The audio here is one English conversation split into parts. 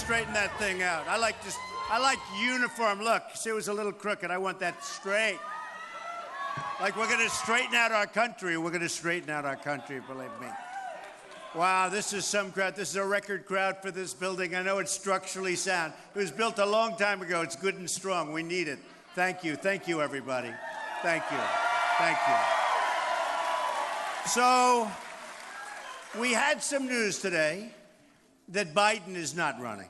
straighten that thing out. I like uniform. Look, see, it was a little crooked. I want that straight. Like we're going to straighten out our country. We're going to straighten out our country, believe me. Wow, this is some crowd. This is a record crowd for this building. I know it's structurally sound. It was built a long time ago. It's good and strong. We need it. Thank you. Thank you, everybody. Thank you. Thank you. So, we had some news today that Biden is not running.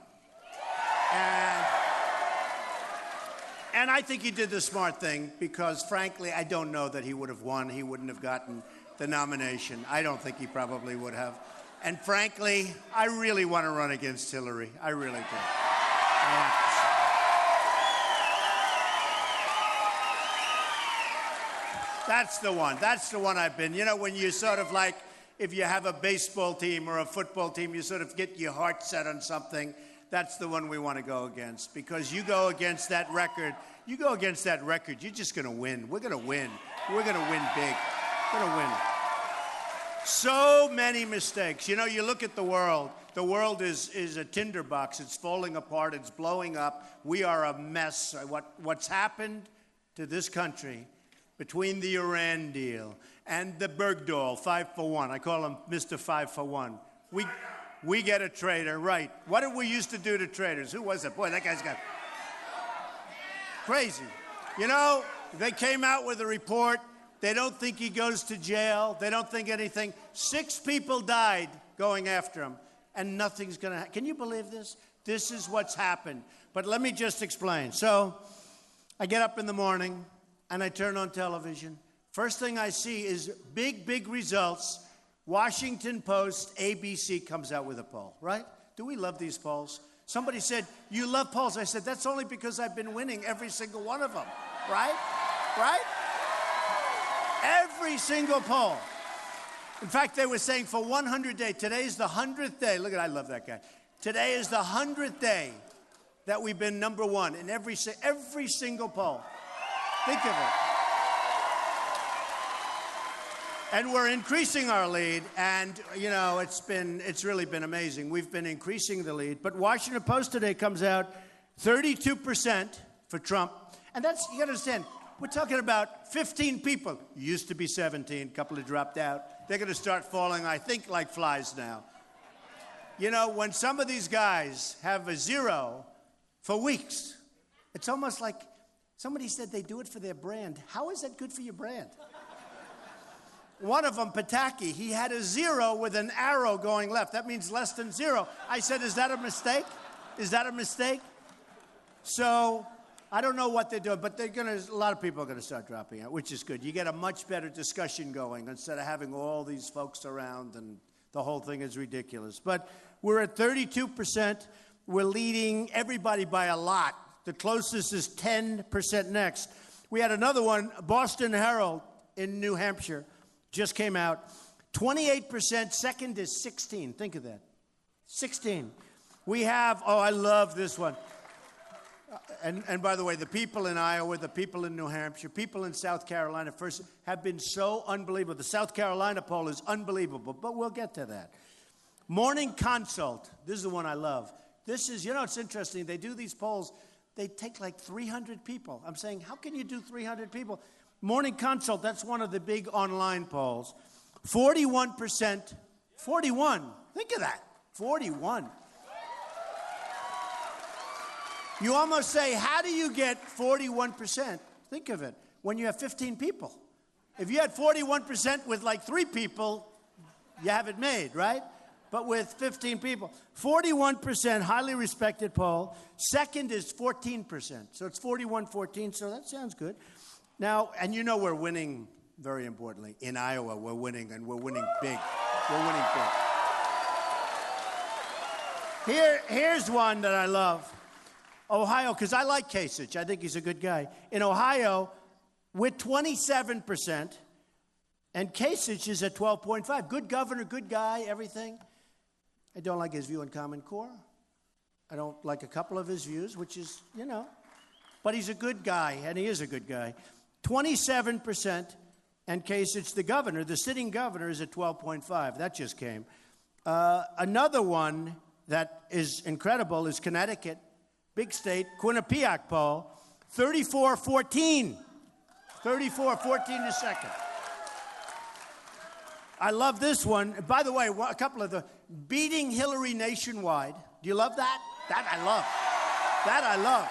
And I think he did the smart thing because, frankly, I don't know that he would have won. He wouldn't have gotten the nomination. I don't think he probably would have. And, frankly, I really want to run against Hillary. I really do. That's the one. That's the one I've been. You know, when you sort of like, if you have a baseball team or a football team, you sort of get your heart set on something. That's the one we want to go against. Because you go against that record, you're just going to win. We're going to win. We're going to win big. We're going to win. So many mistakes. You know, you look at the world. The world is a tinderbox. It's falling apart. It's blowing up. We are a mess. What's happened to this country between the Iran deal and the Bergdahl 5-for-1. I call him Mr. 5-for-1. We get a traitor, right. What did we used to do to traitors? Who was it? Boy, that guy's got crazy. You know, they came out with a report. They don't think he goes to jail. They don't think anything. 6 people died going after him, and nothing's going to happen. Can you believe this? This is what's happened. But let me just explain. So I get up in the morning, and I turn on television. First thing I see is big results. Washington Post, ABC comes out with a poll, right? Do we love these polls? Somebody said, you love polls. I said, that's only because I've been winning every single one of them, right? Right? Every single poll. In fact, they were saying for 100 days, today's the 100th day. Look at, I love that guy. Today is the 100th day that we've been number one in every single poll. Think of it. And we're increasing our lead, and, you know, it's really been amazing. We've been increasing the lead. But Washington Post today comes out 32% for Trump. And that's, you got to understand, we're talking about 15 people. Used to be 17, a couple have dropped out. They're going to start falling, I think, like flies now. You know, when some of these guys have a 0 for weeks, it's almost like somebody said they do it for their brand. How is that good for your brand? One of them, Pataki, he had a 0 with an arrow going left. That means less than 0. I said, is that a mistake? Is that a mistake? So I don't know what they're doing, but a lot of people are going to start dropping out, which is good. You get a much better discussion going instead of having all these folks around, and the whole thing is ridiculous. But we're at 32%. We're leading everybody by a lot. The closest is 10% next. We had another one, Boston Herald in New Hampshire. Just came out. 28%. Second is 16. Think of that. 16. We have, I love this one. And by the way, the people in Iowa, the people in New Hampshire, people in South Carolina first have been so unbelievable. The South Carolina poll is unbelievable, but we'll get to that. Morning Consult. This is the one I love. This is, you know, it's interesting. They do these polls. They take like 300 people. I'm saying, how can you do 300 people? Morning Consult, that's one of the big online polls. 41%, 41, think of that, 41. You almost say, how do you get 41%? Think of it, when you have 15 people. If you had 41% with like 3 people, you have it made, right? But with 15 people. 41%, highly respected poll. Second is 14%, so it's 41-14, so that sounds good. Now, and you know we're winning, very importantly. In Iowa, we're winning, and we're winning big. We're winning big. Here's one that I love. Ohio, because I like Kasich. I think he's a good guy. In Ohio, we're 27%, and Kasich is at 12.5. Good governor, good guy, everything. I don't like his view on Common Core. I don't like a couple of his views, which is, you know. But he's a good guy, and he is a good guy. 27%, and Kasich, the governor, the sitting governor, is at 12.5. That just came. Another one that is incredible is Connecticut, big state, Quinnipiac poll, 34-14. 34-14 to second. I love this one. By the way, a couple of the beating Hillary nationwide. Do you love that? That I love. That I love.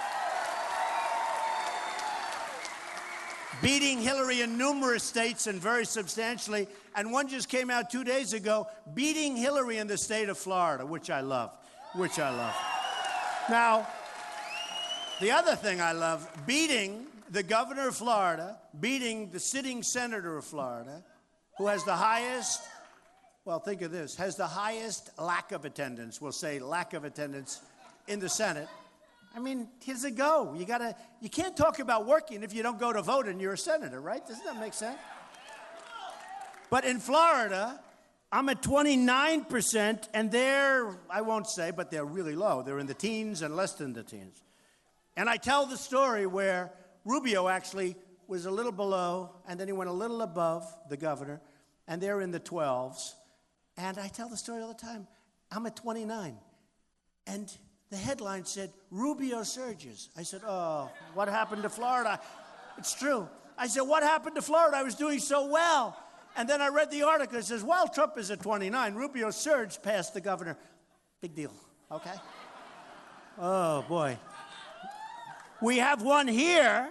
Beating Hillary in numerous states and very substantially. And one just came out 2 days ago, beating Hillary in the state of Florida, which I love. Which I love. Now, the other thing I love, beating the governor of Florida, beating the sitting senator of Florida, who has the highest, well, think of this, has the highest lack of attendance, we'll say lack of attendance in the Senate. I mean, here's a go. You can't talk about working if you don't go to vote and you're a senator, right? Doesn't that make sense? But in Florida, I'm at 29%, and they're, I won't say, but they're really low. They're in the teens and less than the teens. And I tell the story where Rubio actually was a little below, and then he went a little above the governor, and they're in the 12s. And I tell the story all the time. I'm at 29. And the headline said, Rubio surges. I said, oh, what happened to Florida? It's true. I said, what happened to Florida? I was doing so well. And then I read the article. It says, well, Trump is at 29. Rubio surged past the governor. Big deal, okay? Oh, boy. We have one here,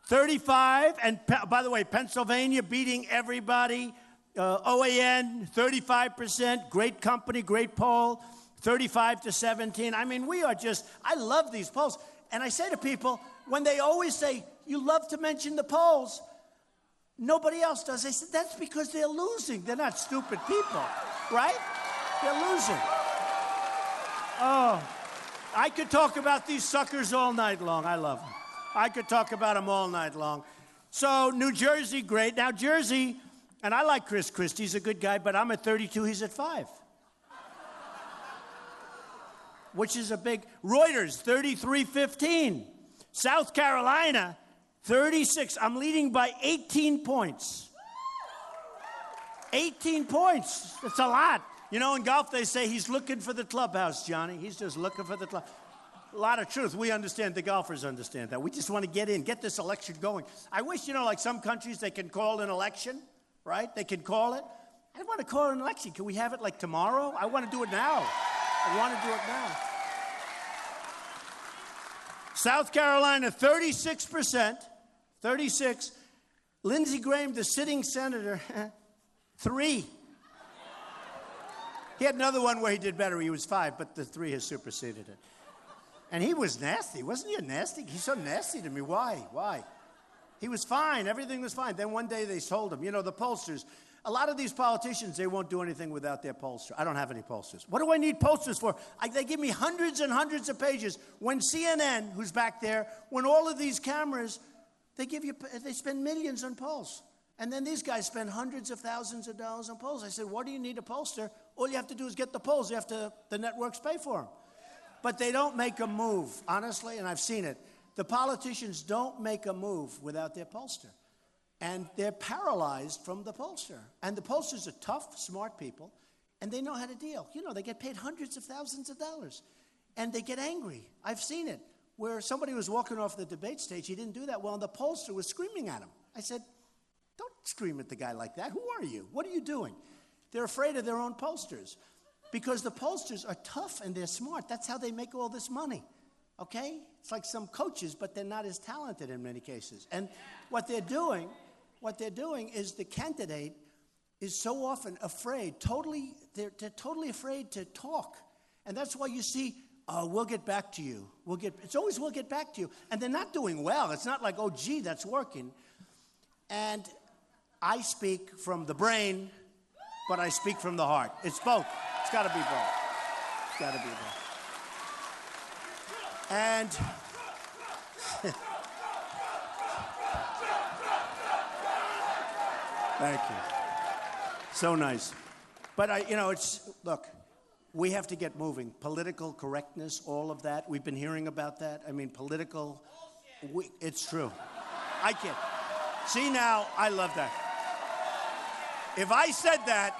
35. And by the way, Pennsylvania beating everybody. OAN, 35%. Great company, great poll. 35-17. I mean, we are just, I love these polls. And I say to people, when they always say, you love to mention the polls, nobody else does. I said, that's because they're losing. They're not stupid people, right? They're losing. Oh, I could talk about these suckers all night long. I love them. I could talk about them all night long. So, New Jersey, great. Now, Jersey, and I like Chris Christie. He's a good guy, but I'm at 32. He's at 5. Which is a big, Reuters, 33-15. South Carolina, 36. I'm leading by 18 points. 18 points. That's a lot. You know, in golf, they say he's looking for the clubhouse, Johnny. He's just looking for the club. A lot of truth. We understand. The golfers understand that. We just want to get in, get this election going. I wish, you know, like some countries, they can call an election, right? They can call it. I want to call an election. Can we have it like tomorrow? I want to do it now. I want to do it now. South Carolina, 36%. 36. Lindsey Graham, the sitting senator, 3. He had another one where he did better. He was 5, but the 3 has superseded it. And he was nasty. Wasn't he nasty? He's so nasty to me. Why? He was fine. Everything was fine. Then one day they told him, you know, the pollsters, a lot of these politicians, they won't do anything without their pollster. I don't have any pollsters. What do I need pollsters for? They give me hundreds and hundreds of pages. When CNN, who's back there, when all of these cameras, they spend millions on polls. And then these guys spend hundreds of thousands of dollars on polls. I said, what do you need a pollster? All you have to do is get the polls. The networks pay for them. But they don't make a move, honestly, and I've seen it. The politicians don't make a move without their pollster. And they're paralyzed from the pollster. And the pollsters are tough, smart people, and they know how to deal. You know, they get paid hundreds of thousands of dollars. And they get angry. I've seen it. Where somebody was walking off the debate stage, he didn't do that well, and the pollster was screaming at him. I said, don't scream at the guy like that. Who are you? What are you doing? They're afraid of their own pollsters. Because the pollsters are tough and they're smart. That's how they make all this money, okay? It's like some coaches, but they're not as talented in many cases. And what they're doing is the candidate is so often afraid, they're totally afraid to talk. And that's why you see, we'll get back to you. It's always we'll get back to you. And they're not doing well. It's not like, oh, gee, that's working. And I speak from the brain, but I speak from the heart. It's both. It's got to be both. It's got to be both. And thank you. So nice. But look, we have to get moving. Political correctness, all of that. We've been hearing about that. I mean, it's true. I can't. See now, I love that. If I said that,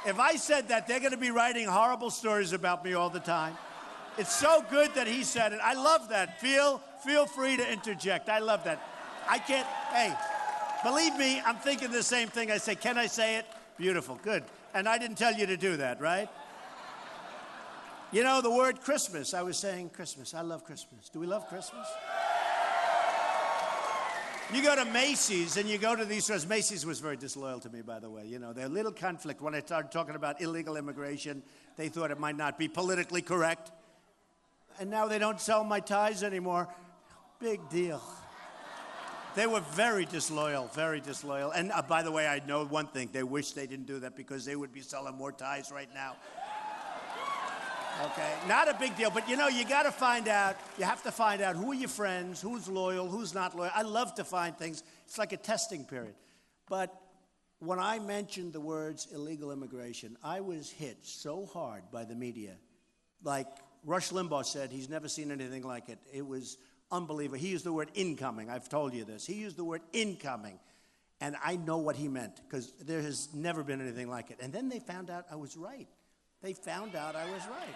If I said that, they're going to be writing horrible stories about me all the time. It's so good that he said it. I love that. Feel free to interject. I love that. I can't, hey, believe me, I'm thinking the same thing. I say, can I say it? Beautiful, good. And I didn't tell you to do that, right? You know, the word Christmas, I was saying Christmas. I love Christmas. Do we love Christmas? You go to Macy's and you go to these stores. Macy's was very disloyal to me, by the way. You know, their little conflict when I started talking about illegal immigration, they thought it might not be politically correct. And now they don't sell my ties anymore. Big deal. They were very disloyal, very disloyal. And by the way, I know one thing. They wish they didn't do that because they would be selling more ties right now. Okay, not a big deal, but you know, you got to find out, you have to find out who are your friends, who's loyal, who's not loyal. I love to find things. It's like a testing period. But when I mentioned the words illegal immigration, I was hit so hard by the media. Like Rush Limbaugh said, he's never seen anything like it. It was unbelievable. He used the word incoming. I've told you this. He used the word incoming. And I know what he meant because there has never been anything like it. And then they found out I was right. They found out I was right.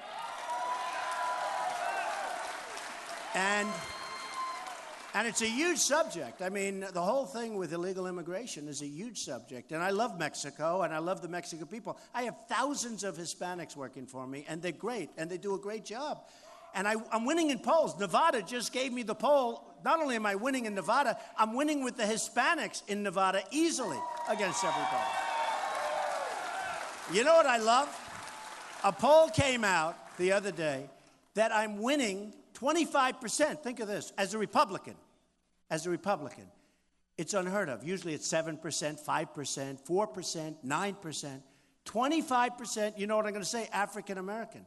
And it's a huge subject. I mean, the whole thing with illegal immigration is a huge subject. And I love Mexico, and I love the Mexican people. I have thousands of Hispanics working for me, and they're great, and they do a great job. And I'm winning in polls. Nevada just gave me the poll. Not only am I winning in Nevada, I'm winning with the Hispanics in Nevada easily against everybody. You know what I love? A poll came out the other day that I'm winning 25%. Think of this. As a Republican. It's unheard of. Usually it's 7%, 5%, 4%, 9%. 25%, you know what I'm going to say? African American.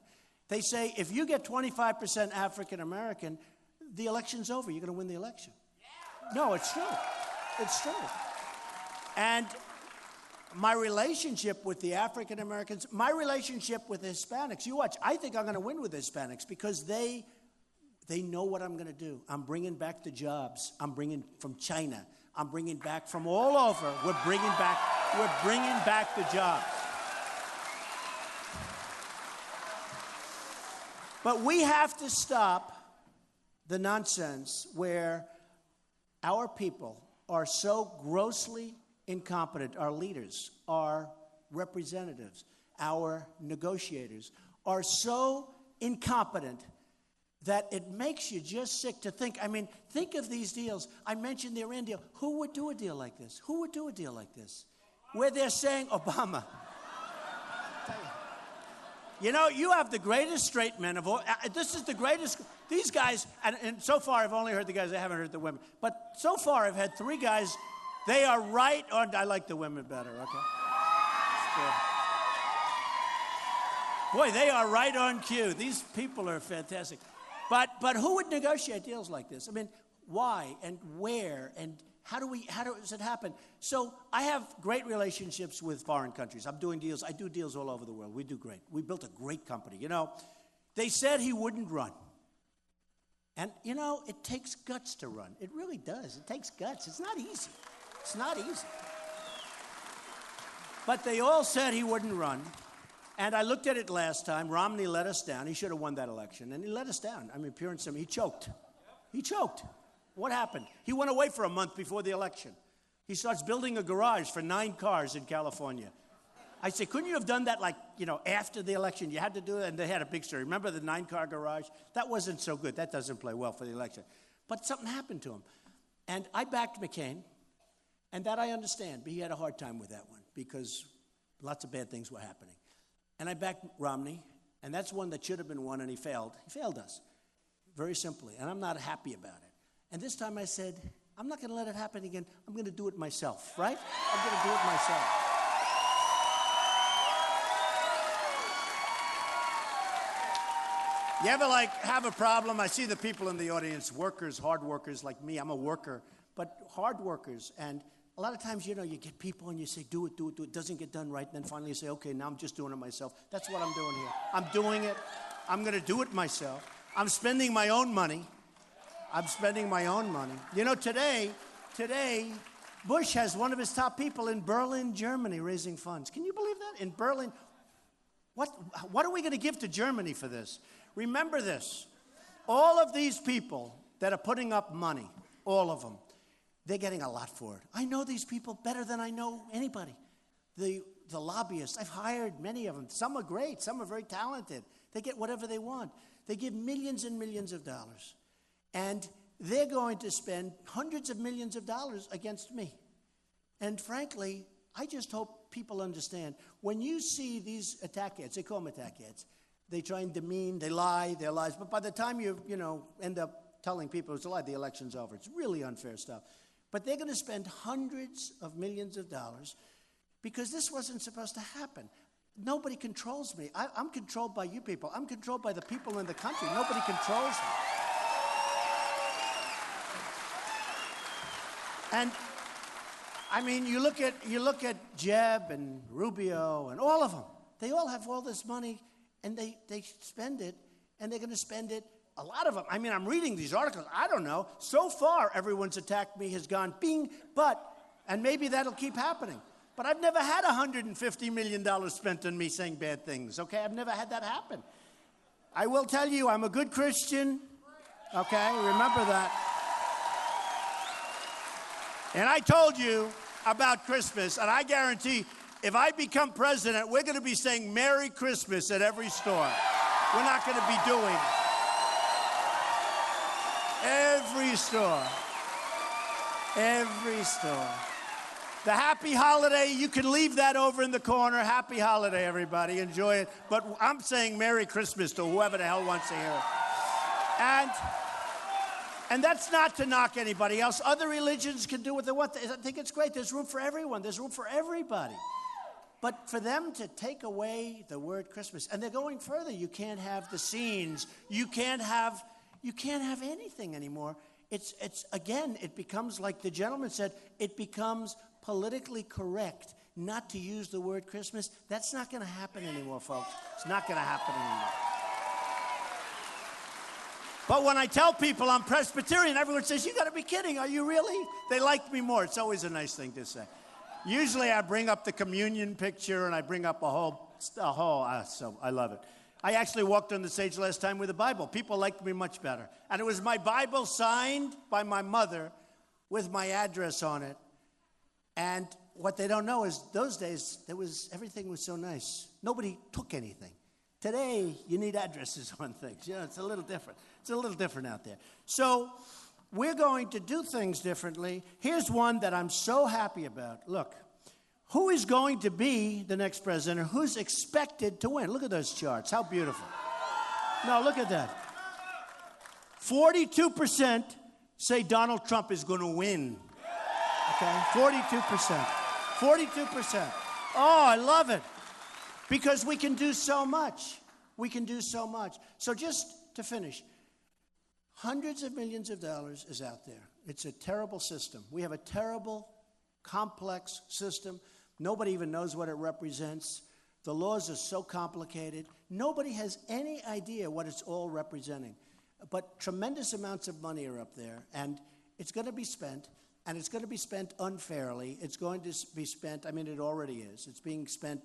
They say if you get 25% African American, the election's over. You're going to win the election. No, it's true. It's true. And my relationship with the African Americans, my relationship with the Hispanics, you watch, I think I'm going to win with the Hispanics because they know what I'm going to do. I'm bringing back the jobs. I'm bringing from China. I'm bringing back from all over. We're bringing back the jobs. But we have to stop the nonsense where our people are so grossly incompetent. Our leaders, our representatives, our negotiators are so incompetent that it makes you just sick to think. I mean, think of these deals. I mentioned the Iran deal. Who would do a deal like this? Who would do a deal like this? Where they're saying Obama. You know, you have the greatest straight men of all. This is the greatest. These guys, and so far I've only heard the guys. I haven't heard the women. But so far I've had three guys. They are right on. I like the women better, okay? Boy, they are right on cue. These people are fantastic. But who would negotiate deals like this? I mean, why and where and how does it happen? So I have great relationships with foreign countries. I'm doing deals. I do deals all over the world. We do great. We built a great company. You know, they said he wouldn't run. And, you know, it takes guts to run. It really does. It takes guts. It's not easy. It's not easy. But they all said he wouldn't run. And I looked at it last time. Romney let us down. He should have won that election. And he let us down. I mean, pure and simple. He choked. He choked. What happened? He went away for a month before the election. He starts building a garage for 9 cars in California. I say, couldn't you have done that, like, you know, after the election? You had to do it, and they had a big story. Remember the 9-car garage? That wasn't so good. That doesn't play well for the election. But something happened to him. And I backed McCain, and that I understand. But he had a hard time with that one because lots of bad things were happening. And I backed Romney, and that's one that should have been won, and he failed. He failed us, very simply, and I'm not happy about it. And this time I said, I'm not going to let it happen again. I'm going to do it myself, right? I'm going to do it myself. You ever, like, have a problem? I see the people in the audience, workers, hard workers like me. I'm a worker, but hard workers. And a lot of times, you know, you get people and you say, do it, do it, do it. It doesn't get done right. And then finally you say, okay, now I'm just doing it myself. That's what I'm doing here. I'm doing it. I'm going to do it myself. I'm spending my own money. You know, today, Bush has one of his top people in Berlin, Germany, raising funds. Can you believe that? In Berlin, What are we going to give to Germany for this? Remember this. All of these people that are putting up money, all of them, they're getting a lot for it. I know these people better than I know anybody. The lobbyists, I've hired many of them. Some are great. Some are very talented. They get whatever they want. They give millions and millions of dollars. And they're going to spend hundreds of millions of dollars against me. And frankly, I just hope people understand. When you see these attack ads, they call them attack ads. They try and demean, they lie, they're lies. But by the time you end up telling people it's a lie, the election's over. It's really unfair stuff. But they're going to spend hundreds of millions of dollars because this wasn't supposed to happen. Nobody controls me. I'm controlled by you people. I'm controlled by the people in the country. Nobody controls me. And I mean, you look at Jeb and Rubio and all of them. They all have all this money, and they spend it, and they're going to spend it. A lot of them. I mean, I'm reading these articles. I don't know. So far, everyone's attacked me has gone bing, and maybe that'll keep happening. But I've never had $150 million spent on me saying bad things, okay? I've never had that happen. I will tell you, I'm a good Christian, okay? Remember that. And I told you about Christmas, and I guarantee if I become president, we're going to be saying Merry Christmas at every store. We're not going to be doing every store. Every store. The happy holiday, you can leave that over in the corner. Happy holiday, everybody. Enjoy it. But I'm saying Merry Christmas to whoever the hell wants to hear it. And that's not to knock anybody else. Other religions can do what they want. I think it's great. There's room for everyone. There's room for everybody. But for them to take away the word Christmas, and they're going further. You can't have the scenes. You can't have anything anymore. It's again, it becomes like the gentleman said, it becomes politically correct not to use the word Christmas. That's not going to happen anymore, folks. It's not going to happen anymore. But when I tell people I'm Presbyterian, everyone says, you got to be kidding. Are you really? They like me more. It's always a nice thing to say. Usually I bring up the communion picture and I bring up so I love it. I actually walked on the stage last time with a Bible. People liked me much better. And it was my Bible signed by my mother with my address on it. And what they don't know is those days, everything was so nice. Nobody took anything. Today, you need addresses on things. You know, it's a little different. It's a little different out there. So we're going to do things differently. Here's one that I'm so happy about. Look, who is going to be the next president? Who's expected to win? Look at those charts. How beautiful. No, look at that. 42% say Donald Trump is going to win. Okay? 42%. 42%. Oh, I love it. Because we can do so much. We can do so much. So just to finish, hundreds of millions of dollars is out there. It's a terrible system. We have a terrible, complex system. Nobody even knows what it represents. The laws are so complicated. Nobody has any idea what it's all representing. But tremendous amounts of money are up there, and it's going to be spent, and it's going to be spent unfairly. It's going to be spent, I mean, it already is. It's being spent,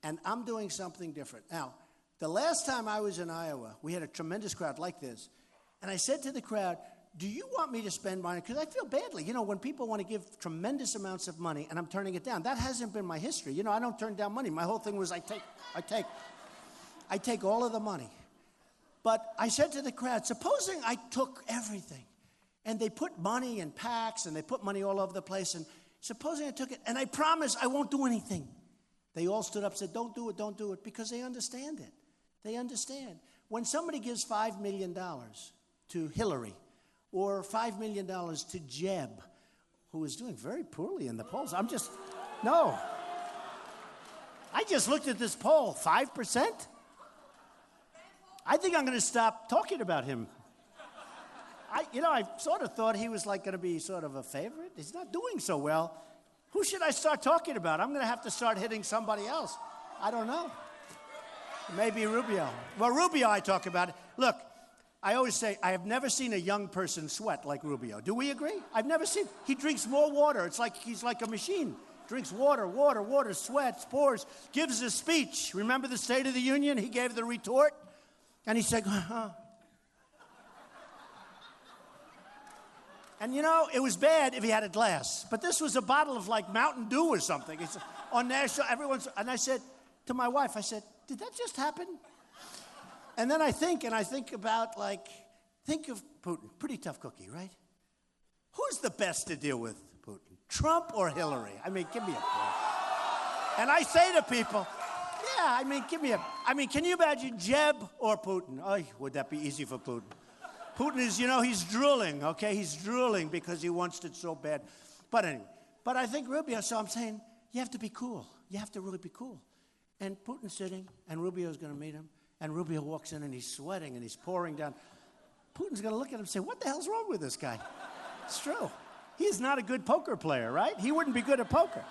and I'm doing something different. Now, the last time I was in Iowa, we had a tremendous crowd like this. And I said to the crowd, do you want me to spend money? Because I feel badly. When people want to give tremendous amounts of money and I'm turning it down. That hasn't been my history. I don't turn down money. My whole thing was I take all of the money. But I said to the crowd, supposing I took everything and they put money in PACs and they put money all over the place, and supposing I took it and I promise I won't do anything. They all stood up and said, don't do it, because they understand it. They understand. When somebody gives $5 million to Hillary or $5 million to Jeb, who is doing very poorly in the polls, I just looked at this poll, 5%? I think I'm going to stop talking about him. I sort of thought he was like going to be sort of a favorite. He's not doing so well. Who should I start talking about? I'm going to have to start hitting somebody else. I don't know. Maybe Rubio. Well, Rubio, I talk about it. Look, I always say, I have never seen a young person sweat like Rubio. Do we agree? I've never seen. He drinks more water. It's like he's like a machine. drinks water, sweats, pores, gives a speech. Remember the State of the Union? He gave the retort, and he said, And you know, it was bad if he had a glass. But this was a bottle of like Mountain Dew or something. It's on national, and I said to my wife, I said, did that just happen? And then I think about think of Putin. Pretty tough cookie, right? Who's the best to deal with Putin? Trump or Hillary? I mean, give me a break. And I say to people, can you imagine Jeb or Putin? Oh, would that be easy for Putin? Putin is, he's drooling, okay? He's drooling because he wants it so bad. But anyway, I think Rubio, so I'm saying, you have to be cool. You have to really be cool. And Putin's sitting, and Rubio's going to meet him, and Rubio walks in, and he's sweating, and he's pouring down. Putin's going to look at him and say, what the hell's wrong with this guy? It's true. He's not a good poker player, right? He wouldn't be good at poker.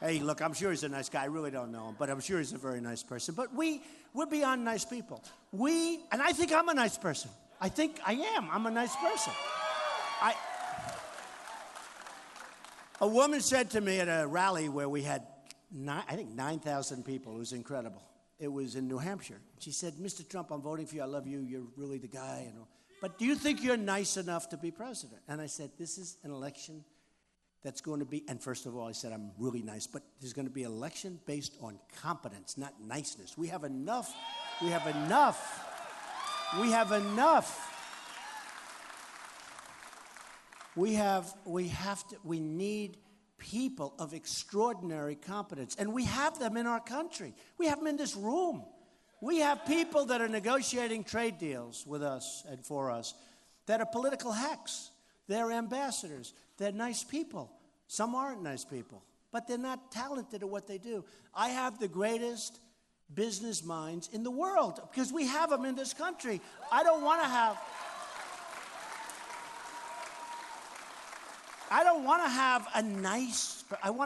Hey, look, I'm sure he's a nice guy. I really don't know him, but I'm sure he's a very nice person. But we're beyond nice people. And I think I'm a nice person. I think I am. I'm a nice person. A woman said to me at a rally where we had, 9,000 people. It was incredible. It was in New Hampshire. She said, Mr. Trump, I'm voting for you. I love you. You're really the guy. But do you think you're nice enough to be president? And I said, this is an election that's going to be, and first of all, I said, I'm really nice, but there's going to be an election based on competence, not niceness. We have enough. We need people of extraordinary competence, and we have them in our country. We have them in this room. We have people that are negotiating trade deals with us and for us that are political hacks. They're ambassadors. They're nice people. Some aren't nice people, but they're not talented at what they do. I have the greatest business minds in the world because we have them in this country. I want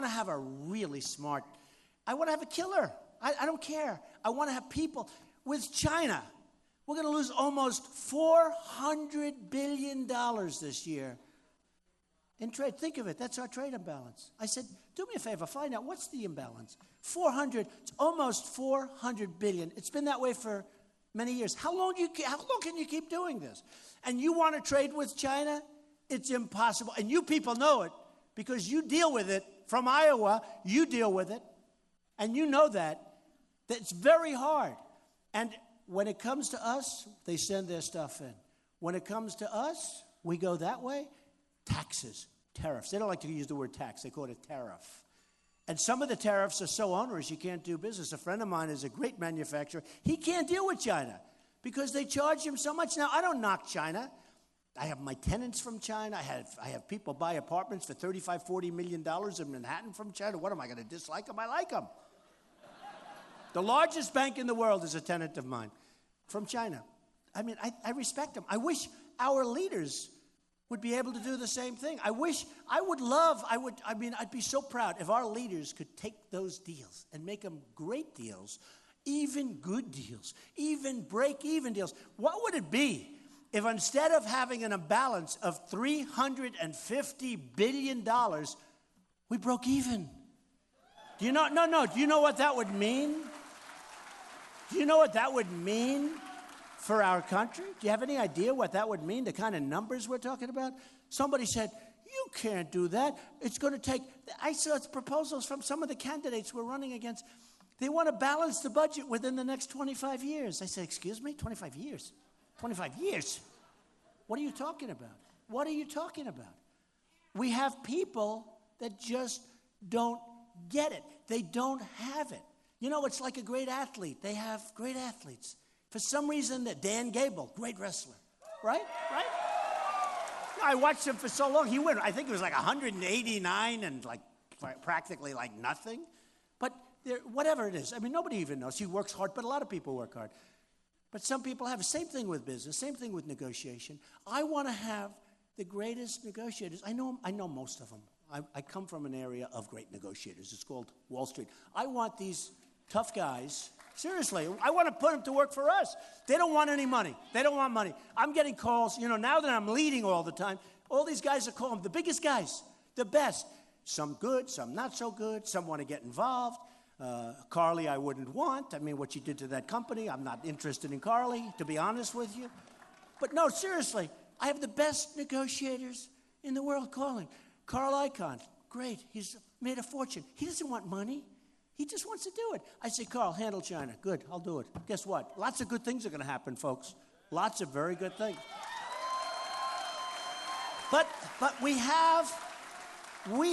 to have a really smart, I want to have a killer. I don't care. I want to have people. With China, we're going to lose almost $400 billion this year in trade. Think of it. That's our trade imbalance. I said, do me a favor. Find out what's the imbalance. It's almost $400 billion. It's been that way for many years. How long can you keep doing this? And you want to trade with China? It's impossible. And you people know it because you deal with it. From Iowa, you deal with it. And you know that it's very hard. And when it comes to us, they send their stuff in. When it comes to us, we go that way. Taxes, tariffs. They don't like to use the word tax. They call it a tariff. And some of the tariffs are so onerous you can't do business. A friend of mine is a great manufacturer. He can't deal with China because they charge him so much. Now, I don't knock China. I have my tenants from China. I have people buy apartments for $35, $40 million in Manhattan from China. What am I going to dislike them? I like them. The largest bank in the world is a tenant of mine from China. I mean, I respect them. I wish our leaders would be able to do the same thing. I'd be so proud if our leaders could take those deals and make them great deals, even good deals, even break-even deals. What would it be if instead of having an imbalance of $350 billion, we broke even? Do you know? No. Do you know what that would mean? Do you know what that would mean for our country? Do you have any idea what that would mean, the kind of numbers we're talking about? Somebody said, you can't do that. It's going to take, I saw proposals from some of the candidates we're running against. They want to balance the budget within the next 25 years. I said, excuse me, 25 years? 25 years? What are you talking about? What are you talking about? We have people that just don't get it. They don't have it. You know, it's like a great athlete. They have great athletes. For some reason, Dan Gable, great wrestler, right? I watched him for so long. He went, I think it was like 189 and like practically like nothing. But whatever it is, I mean, nobody even knows. He works hard, but a lot of people work hard. But some people have the same thing with business, same thing with negotiation. I want to have the greatest negotiators. I know most of them. I come from an area of great negotiators. It's called Wall Street. I want these tough guys. Seriously, I want to put them to work for us. They don't want any money. They don't want money. I'm getting calls, now that I'm leading all the time, all these guys are calling, the biggest guys, the best. Some good, some not so good. Some want to get involved. Carly, I wouldn't want. I mean, what she did to that company, I'm not interested in Carly, to be honest with you. But no, seriously, I have the best negotiators in the world calling. Carl Icahn, great. He's made a fortune. He doesn't want money. He just wants to do it. I say, Carl, handle China. Good, I'll do it. Guess what? Lots of good things are going to happen, folks. Lots of very good things. But we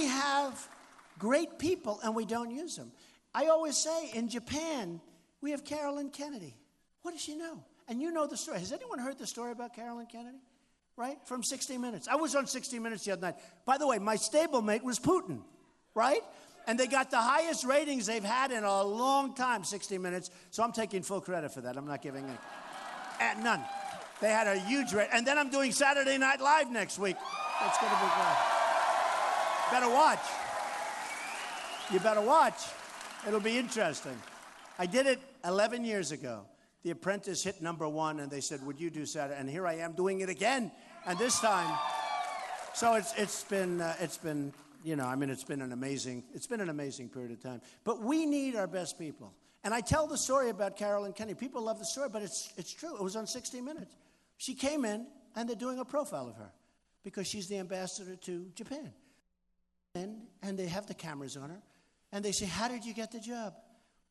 have great people, and we don't use them. I always say, in Japan, we have Carolyn Kennedy. What does she know? And you know the story. Has anyone heard the story about Carolyn Kennedy? Right? From 60 Minutes. I was on 60 Minutes the other night. By the way, my stablemate was Putin, right? And they got the highest ratings they've had in a long time, 60 Minutes. So I'm taking full credit for that. I'm not giving any. None. They had a huge rate. And then I'm doing Saturday Night Live next week. That's going to be good. Better watch. You better watch. It'll be interesting. I did it 11 years ago. The Apprentice hit #1, and they said, would you do Saturday? And here I am doing it again. And this time, so it's been, you know, I mean, it's been an amazing period of time. But we need our best people. And I tell the story about Carolyn Kennedy. People love the story, but it's true. It was on 60 Minutes. She came in, and they're doing a profile of her because she's the ambassador to Japan. And they have the cameras on her, and they say, how did you get the job?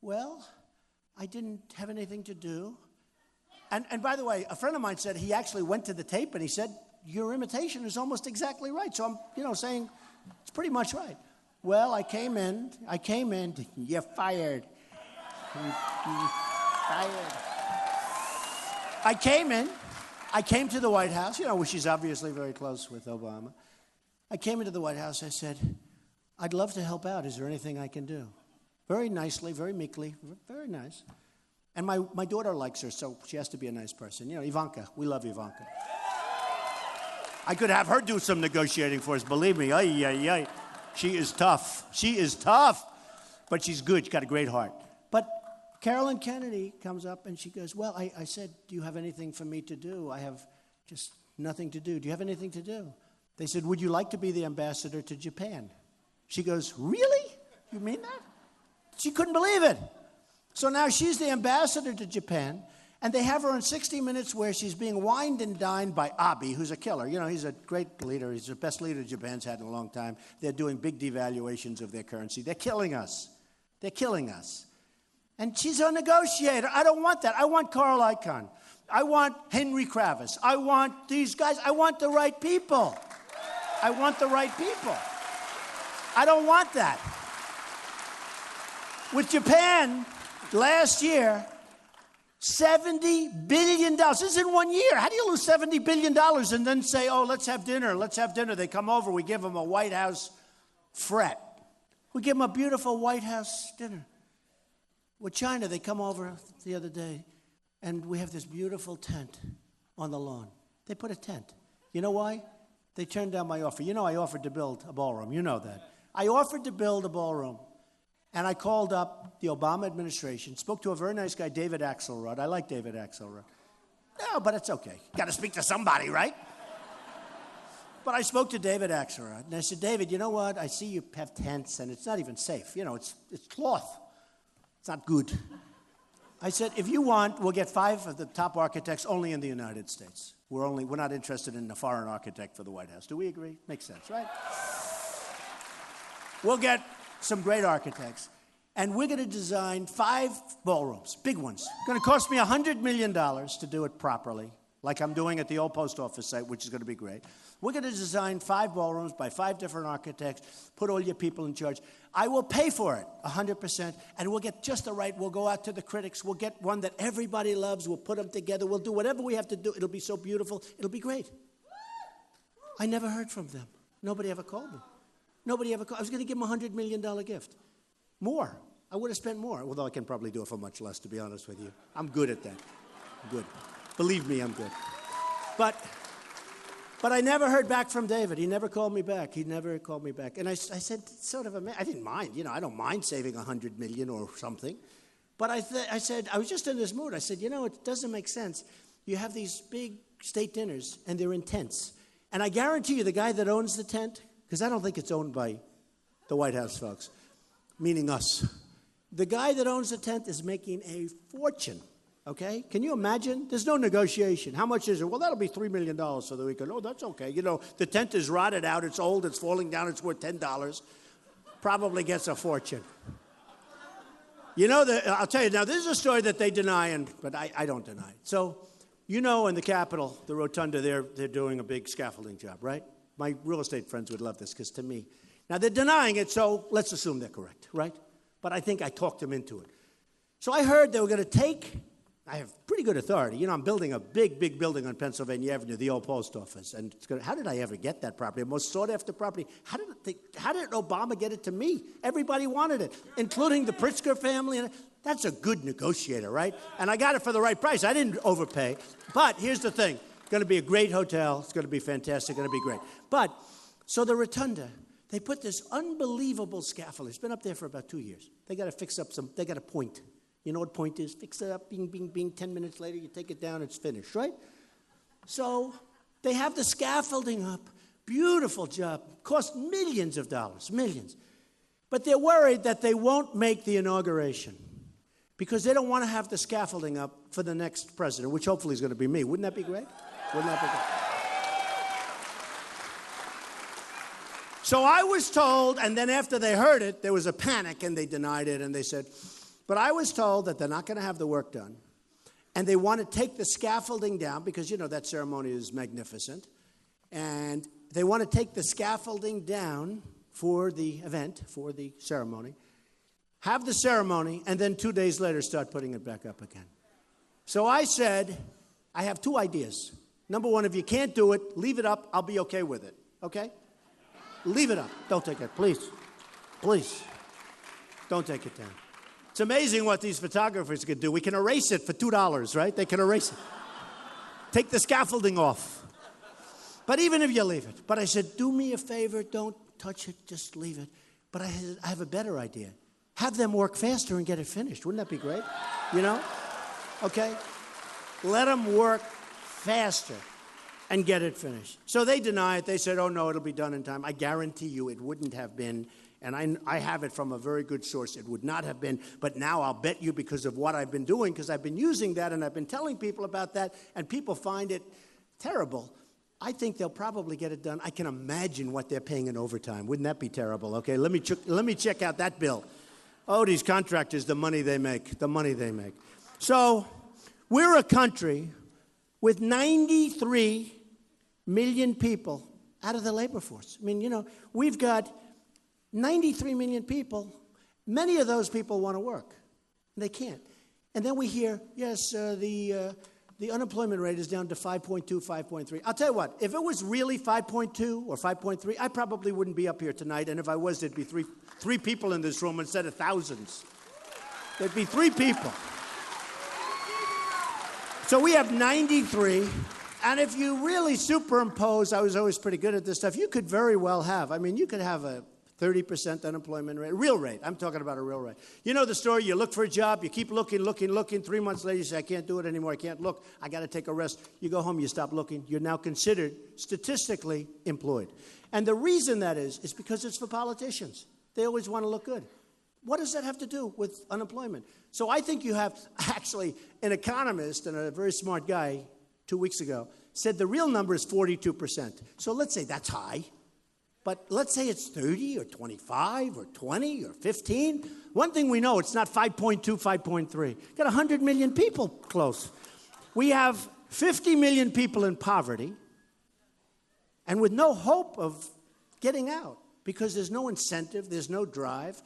Well, I didn't have anything to do. And by the way, a friend of mine said he actually went to the tape, and he said, your imitation is almost exactly right. So I'm, you know, saying it's pretty much right. Well, I came in, you're fired. I came to the White House, you know, where she's obviously very close with Obama. I came into the White House, I said, I'd love to help out. Is there anything I can do? Very nicely, very meekly, very nice. And my daughter likes her, so she has to be a nice person. You know, Ivanka, we love Ivanka. I could have her do some negotiating for us, believe me. Ay, ay, ay. She is tough. She is tough. But she's good. She's got a great heart. But Carolyn Kennedy comes up and she goes, well, I said, do you have anything for me to do? I have just nothing to do. Do you have anything to do? They said, would you like to be the ambassador to Japan? She goes, really? You mean that? She couldn't believe it. So now she's the ambassador to Japan, and they have her on 60 Minutes where she's being wined and dined by Abe, who's a killer. You know, he's a great leader. He's the best leader Japan's had in a long time. They're doing big devaluations of their currency. They're killing us. They're killing us. And she's a negotiator. I don't want that. I want Carl Icahn. I want Henry Kravis. I want these guys. I want the right people. I want the right people. I don't want that. With Japan, last year, $70 billion. This is in 1 year. How do you lose $70 billion and then say, oh, let's have dinner, let's have dinner. They come over, we give them a White House fret. We give them a beautiful White House dinner. With China, they come over the other day, and we have this beautiful tent on the lawn. They put a tent. You know why? They turned down my offer. You know I offered to build a ballroom. You know that. I offered to build a ballroom. And I called up the Obama administration, spoke to a very nice guy, David Axelrod. I like David Axelrod. No, but it's okay. Got to speak to somebody, right? But I spoke to David Axelrod, and I said, David, you know what? I see you have tents, and it's not even safe. You know, it's cloth. It's not good. I said, if you want, we'll get 5 of the top architects only in the United States. We're not interested in a foreign architect for the White House. Do we agree? Makes sense, right? We'll get some great architects, and we're going to design 5 ballrooms, big ones. It's going to cost me $100 million to do it properly, like I'm doing at the old post office site, which is going to be great. We're going to design 5 ballrooms by 5 different architects, put all your people in charge. I will pay for it 100%, and we'll get just the right. We'll go out to the critics. We'll get one that everybody loves. We'll put them together. We'll do whatever we have to do. It'll be so beautiful. It'll be great. I never heard from them. Nobody ever called me. Nobody ever called. I was going to give them a $100 million gift. More. I would have spent more, although I can probably do it for much less, to be honest with you. I'm good at that. I'm good. Believe me, I'm good. But I never heard back from David. He never called me back. He never called me back. And I said, sort of, I didn't mind. You know, I don't mind saving $100 million or something. But I said, I was just in this mood. I said, you know, it doesn't make sense. You have these big state dinners, and they're in tents. And I guarantee you the guy that owns the tent, because I don't think it's owned by The White House folks, meaning us. The guy that owns the tent is making a fortune, okay? Can you imagine? There's no negotiation. How much is it? Well, that'll be $3 million so that we can, oh, that's okay. You know, the tent is rotted out. It's old. It's falling down. It's worth $10. Probably gets a fortune. You know, I'll tell you, now, this is a story that they deny, but I don't deny it. So, you know, in the Capitol, the Rotunda, they're doing a big scaffolding job, right? My real estate friends would love this, because to me, now they're denying it, so let's assume they're correct, right? But I think I talked them into it. So I heard they were going to take, I have pretty good authority. You know, I'm building a big, big building on Pennsylvania Avenue, the old post office. And it's how did I ever get that property? The most sought-after property. How did Obama get it to me? Everybody wanted it, including the Pritzker family. And that's a good negotiator, right? And I got it for the right price. I didn't overpay. But here's the thing. It's going to be a great hotel. It's going to be fantastic. It's going to be great. But, so the Rotunda, they put this unbelievable scaffolding. It's been up there for about 2 years. They got to fix up they got a point. You know what point is? Fix it up, bing, bing, bing. 10 minutes later, you take it down, it's finished, right? So they have the scaffolding up. Beautiful job. Cost millions of dollars, millions. But they're worried that they won't make the inauguration because they don't want to have the scaffolding up for the next president, which hopefully is going to be me. Wouldn't that be great? Wouldn't that be great? So I was told, and then after they heard it, there was a panic, and they denied it, and they said, but I was told that they're not going to have the work done, and they want to take the scaffolding down, because, you know, that ceremony is magnificent, and they want to take the scaffolding down for the event, for the ceremony, have the ceremony, and then 2 days later start putting it back up again. So I said, I have two ideas. Number one, if you can't do it, leave it up. I'll be okay with it, okay? Leave it up. Don't take it, please. Please. Don't take it down. It's amazing what these photographers can do. We can erase it for $2, right? They can erase it. Take the scaffolding off. But even if you leave it. But I said, do me a favor. Don't touch it. Just leave it. But I have a better idea. Have them work faster and get it finished. Wouldn't that be great? You know? Okay? Let them work faster and get it finished. So they deny it. They said, oh, no, it'll be done in time. I guarantee you it wouldn't have been. And I have it from a very good source. It would not have been. But now I'll bet you, because of what I've been doing, because I've been using that and I've been telling people about that, and people find it terrible. I think they'll probably get it done. I can imagine what they're paying in overtime. Wouldn't that be terrible? Okay, let me check out that bill. Oh, these contractors, the money they make, the money they make. So we're a country with 93 million people out of the labor force. I mean, you know, we've got 93 million people. Many of those people want to work. They can't. And then we hear, yes, the unemployment rate is down to 5.2, 5.3. I'll tell you what, if it was really 5.2 or 5.3, I probably wouldn't be up here tonight. And if I was, there'd be three people in this room instead of thousands. There'd be 3 people. So we have 93. And if you really superimpose, I was always pretty good at this stuff, you could very well have, I mean, you could have a 30% unemployment rate, real rate. I'm talking about a real rate. You know the story, you look for a job, you keep looking. 3 months later, you say, I can't do it anymore, I can't look, I got to take a rest. You go home, you stop looking. You're now considered statistically employed. And the reason that is because it's for politicians. They always want to look good. What does that have to do with unemployment? So I think you have, actually, an economist and a very smart guy 2 weeks ago said the real number is 42%. So let's say that's high. But let's say it's 30 or 25 or 20 or 15. One thing we know, it's not 5.2, 5.3. Got 100 million people close. We have 50 million people in poverty and with no hope of getting out because there's no incentive, there's no drive.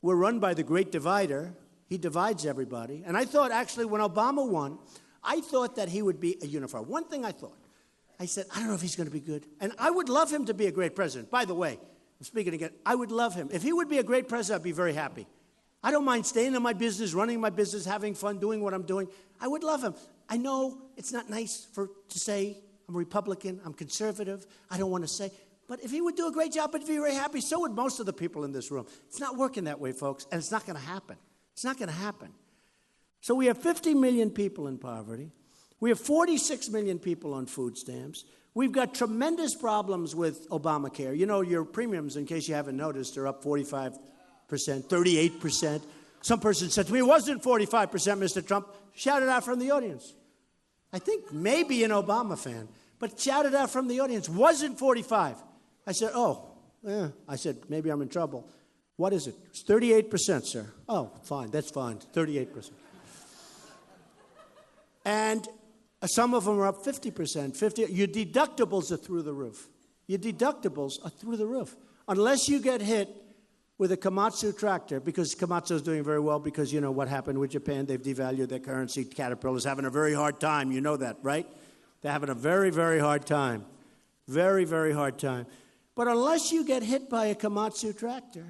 We're run by the great divider. He divides everybody. And I thought, actually, when Obama won, I thought that he would be a unifier. One thing I thought, I said, I don't know if he's going to be good. And I would love him to be a great president. By the way, I'm speaking again, I would love him. If he would be a great president, I'd be very happy. I don't mind staying in my business, running my business, having fun, doing what I'm doing. I would love him. I know it's not nice to say I'm a Republican, I'm conservative, I don't want to say. But if he would do a great job, I'd be very happy. So would most of the people in this room. It's not working that way, folks, and it's not going to happen. It's not going to happen. So we have 50 million people in poverty. We have 46 million people on food stamps. We've got tremendous problems with Obamacare. You know, your premiums, in case you haven't noticed, are up 45%, 38%. Some person said to me, it wasn't 45%, Mr. Trump. Shout it out from the audience. I think maybe an Obama fan, but shout it out from the audience. Wasn't 45. I said, oh, yeah. I said, maybe I'm in trouble. What is it? It's 38%, sir. Oh, fine. That's fine. 38%. And some of them are up 50%. Your deductibles are through the roof. Your deductibles are through the roof. Unless you get hit with a Komatsu tractor, because Komatsu is doing very well because, you know, what happened with Japan. They've devalued their currency. Caterpillar's having a very hard time. You know that, right? They're having a very, very hard time. Very, very hard time. But unless you get hit by a Komatsu tractor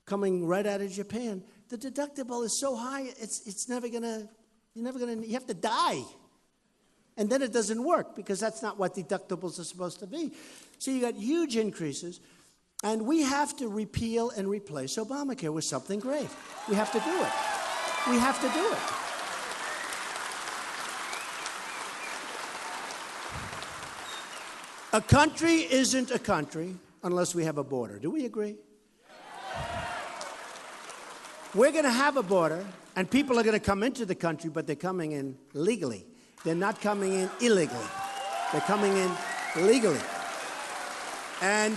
coming right out of Japan, the deductible is so high, it's never going to, you have to die. And then it doesn't work because that's not what deductibles are supposed to be. So you got huge increases. And we have to repeal and replace Obamacare with something great. We have to do it. We have to do it. A country isn't a country unless we have a border. Do we agree? We're going to have a border, and people are going to come into the country, but they're coming in legally. They're not coming in illegally. They're coming in legally. And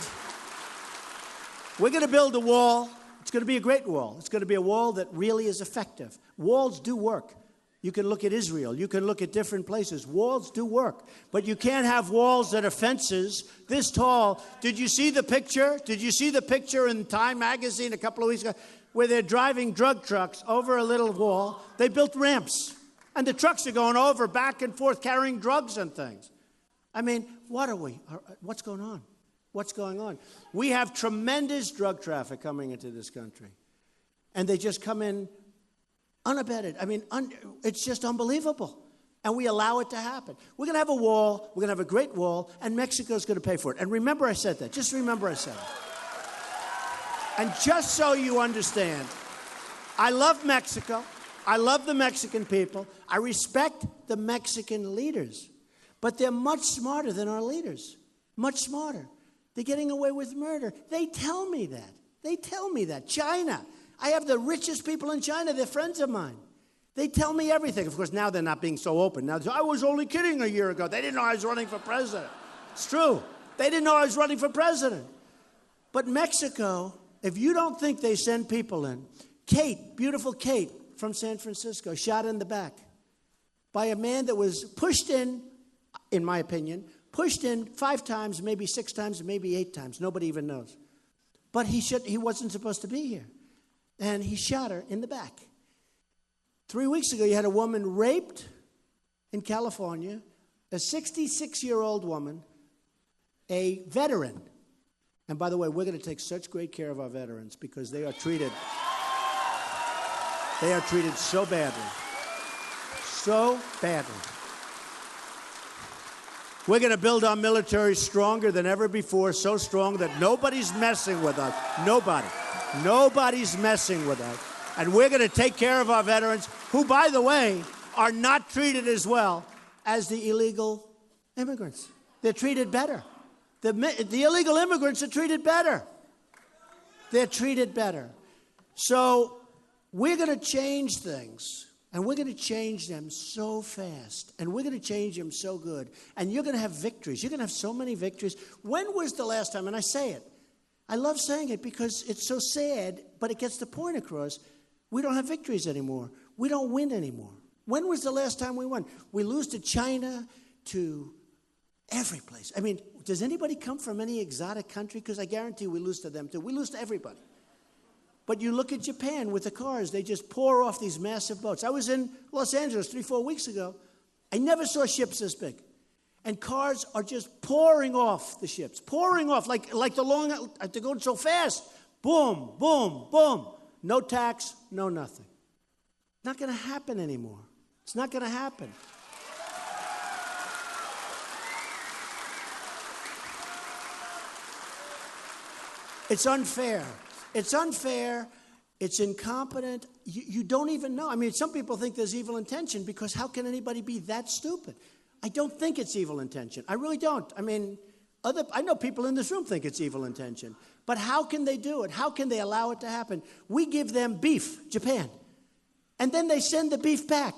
we're going to build a wall. It's going to be a great wall. It's going to be a wall that really is effective. Walls do work. You can look at Israel. You can look at different places. Walls do work. But you can't have walls that are fences this tall. Did you see the picture? Did you see the picture in Time magazine a couple of weeks ago where they're driving drug trucks over a little wall? They built ramps. And the trucks are going over back and forth carrying drugs and things. I mean, what are we? What's going on? What's going on? We have tremendous drug traffic coming into this country. And they just come in unabated. I mean, it's just unbelievable. And we allow it to happen. We're going to have a wall. We're going to have a great wall. And Mexico's going to pay for it. And remember I said that. Just remember I said it. And just so you understand, I love Mexico. I love the Mexican people. I respect the Mexican leaders. But they're much smarter than our leaders. Much smarter. They're getting away with murder. They tell me that. They tell me that. China. I have the richest people in China. They're friends of mine. They tell me everything. Of course, now they're not being so open. Now, I was only kidding a year ago. They didn't know I was running for president. It's true. They didn't know I was running for president. But Mexico, if you don't think they send people in, Kate, beautiful Kate from San Francisco, shot in the back by a man that was pushed in my opinion, pushed in 5 times, maybe 6 times, maybe 8 times. Nobody even knows. But he wasn't supposed to be here. And he shot her in the back. 3 weeks ago, you had a woman raped in California, a 66-year-old woman, a veteran. And by the way, we're going to take such great care of our veterans because they are treated so badly. So badly. We're going to build our military stronger than ever before, so strong that nobody's messing with us. Nobody. Nobody's messing with us. And we're going to take care of our veterans, who, by the way, are not treated as well as the illegal immigrants. They're treated better. The illegal immigrants are treated better. They're treated better. So we're going to change things. And we're going to change them so fast. And we're going to change them so good. And you're going to have victories. You're going to have so many victories. When was the last time, and I say it, I love saying it because it's so sad, but it gets the point across. We don't have victories anymore. We don't win anymore. When was the last time we won? We lose to China, to every place. I mean, does anybody come from any exotic country? Because I guarantee we lose to them too. We lose to everybody. But you look at Japan with the cars, they just pour off these massive boats. I was in Los Angeles 3-4 weeks ago. I never saw ships this big. And cars are just pouring off the ships, pouring off like the long, they're going so fast. Boom, boom, boom. No tax, no nothing. Not going to happen anymore. It's not going to happen. It's unfair. It's unfair, It's incompetent. You don't even know. I mean, some people think there's evil intention because how can anybody be that stupid? I don't think it's evil intention. I really don't. I mean, I know people in this room think it's evil intention. But how can they do it? How can they allow it to happen? We give them beef, Japan. And then they send the beef back,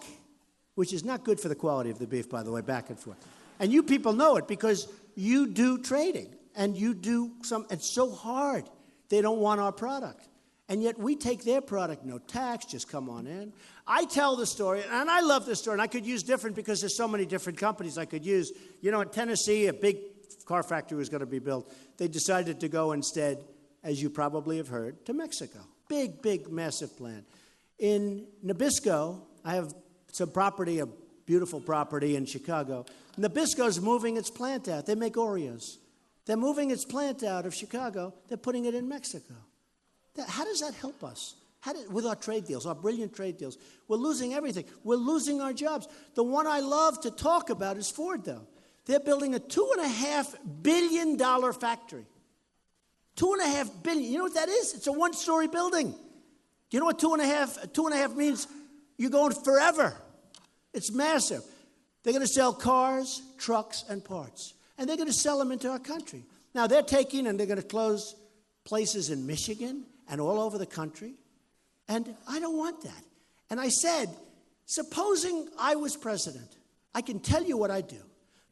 which is not good for the quality of the beef, by the way, back and forth. And you people know it because you do trading. And you do it's so hard. They don't want our product. And yet we take their product, no tax, just come on in. I tell the story, and I love this story, and I could use different because there's so many different companies I could use. You know, in Tennessee, a big car factory was going to be built. They decided to go instead, as you probably have heard, to Mexico. Big, big, massive plant. In Nabisco, I have some property, a beautiful property in Chicago. Nabisco's moving its plant out. They make Oreos. They're moving its plant out of Chicago. They're putting it in Mexico. How does that help us? With our trade deals, our brilliant trade deals. We're losing everything. We're losing our jobs. The one I love to talk about is Ford, though. They're building a $2.5 billion factory. $2.5 billion. You know what that is? It's a one-story building. Do you know what two and a half means? You're going forever. It's massive. They're going to sell cars, trucks, and parts. And they're going to sell them into our country. Now, they're taking and they're going to close places in Michigan and all over the country. And I don't want that. And I said, supposing I was president, I can tell you what I do.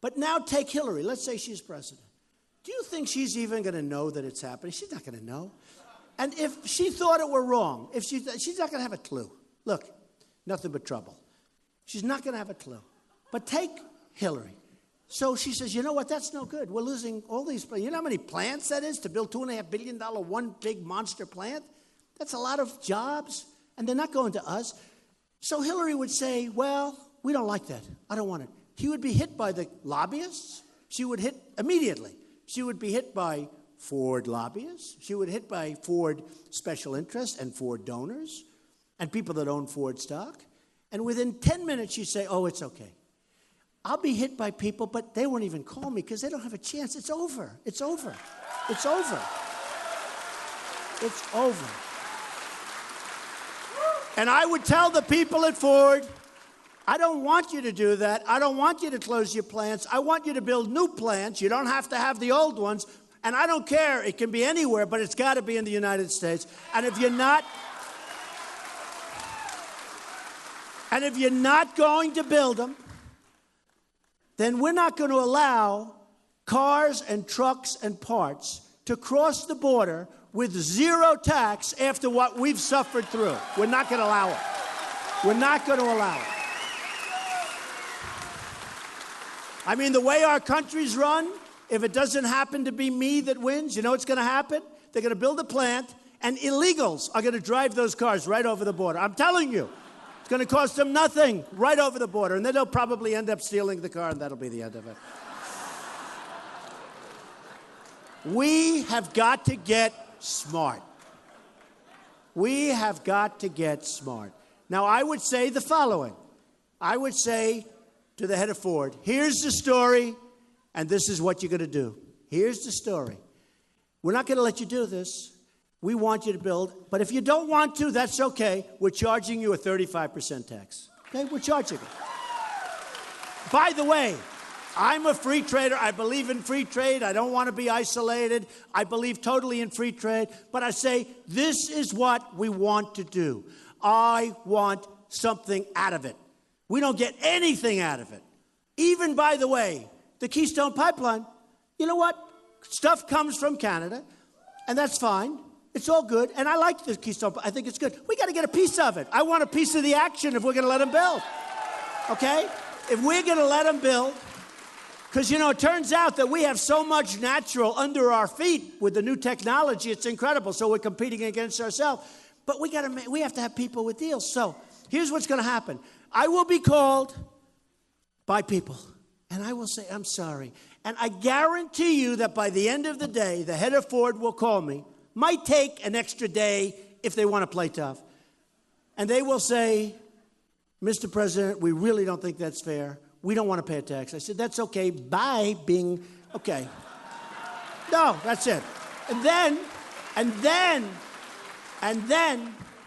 But now take Hillary. Let's say she's president. Do you think she's even going to know that it's happening? She's not going to know. And if she thought it were wrong, she's not going to have a clue. Look, nothing but trouble. She's not going to have a clue. But take Hillary. So she says, you know what, that's no good. We're losing all these plants. You know how many plants that is to build $2.5 billion, one big monster plant? That's a lot of jobs, and they're not going to us. So Hillary would say, well, we don't like that. I don't want it. He would be hit by the lobbyists. She would hit immediately. She would be hit by Ford lobbyists. She would hit by Ford special interests and Ford donors and people that own Ford stock. And within 10 minutes, she'd say, oh, it's okay. I'll be hit by people, but they won't even call me because they don't have a chance. It's over. It's over. It's over. It's over. And I would tell the people at Ford, I don't want you to do that. I don't want you to close your plants. I want you to build new plants. You don't have to have the old ones. And I don't care. It can be anywhere, but it's got to be in the United States. And if you're not going to build them, then we're not going to allow cars and trucks and parts to cross the border with zero tax after what we've suffered through. We're not going to allow it. We're not going to allow it. I mean, the way our country's run, if it doesn't happen to be me that wins, you know what's going to happen? They're going to build a plant, and illegals are going to drive those cars right over the border. I'm telling you. It's going to cost them nothing right over the border. And then they'll probably end up stealing the car, and that'll be the end of it. We have got to get smart. We have got to get smart. Now, I would say the following. I would say to the head of Ford, here's the story, and this is what you're going to do. Here's the story. We're not going to let you do this. We want you to build, but if you don't want to, that's okay. We're charging you a 35% tax. Okay, we're charging it. By the way, I'm a free trader. I believe in free trade. I don't want to be isolated. I believe totally in free trade. But I say, this is what we want to do. I want something out of it. We don't get anything out of it. Even, by the way, the Keystone Pipeline, you know what? Stuff comes from Canada, and that's fine. It's all good, and I like the Keystone. I think it's good. We got to get a piece of it. I want a piece of the action if we're going to let them build, okay? If we're going to let them build, because, you know, it turns out that we have so much natural under our feet with the new technology. It's incredible, so we're competing against ourselves. But we have to have people with deals. So here's what's going to happen. I will be called by people, and I will say, I'm sorry. And I guarantee you that by the end of the day, the head of Ford will call me. Might take an extra day if they want to play tough. And they will say, Mr. President, we really don't think that's fair. We don't want to pay a tax. I said, that's okay. Bye, Bing. Okay. No, that's it. And then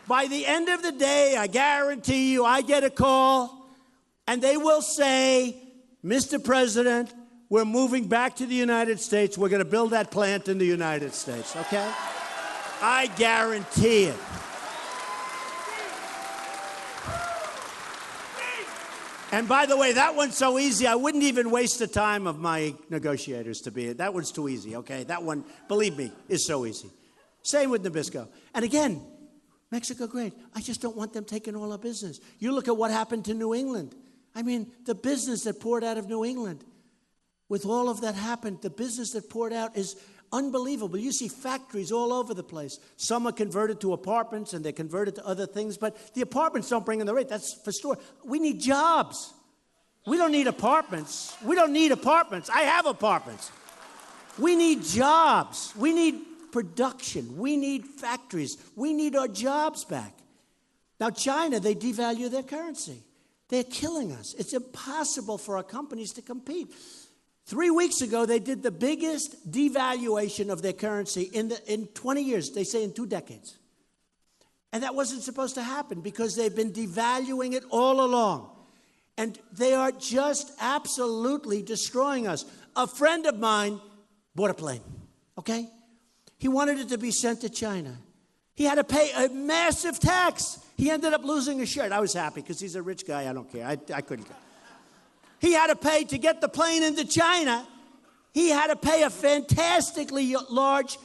By the end of the day, I guarantee you, I get a call, and they will say, Mr. President, we're moving back to the United States. We're going to build that plant in the United States, okay? I guarantee it. And by the way, that one's so easy, I wouldn't even waste the time of my negotiators to be it. That one's too easy, okay? That one, believe me, is so easy. Same with Nabisco. And again, Mexico, great. I just don't want them taking all our business. You look at what happened to New England. I mean, the business that poured out of New England. With all of that happened, the business that poured out is unbelievable. You see factories all over the place. Some are converted to apartments and they're converted to other things, but the apartments don't bring in the rate. That's for sure. We need jobs. We don't need apartments. We don't need apartments. I have apartments. We need jobs. We need production. We need factories. We need our jobs back. Now, China, they devalue their currency. They're killing us. It's impossible for our companies to compete. 3 weeks ago, they did the biggest devaluation of their currency in 20 years. They say in 2 decades. And that wasn't supposed to happen because they've been devaluing it all along. And they are just absolutely destroying us. A friend of mine bought a plane, okay? He wanted it to be sent to China. He had to pay a massive tax. He ended up losing his shirt. I was happy because he's a rich guy. I don't care. I couldn't care. He had to pay to get the plane into China. He had to pay a fantastically large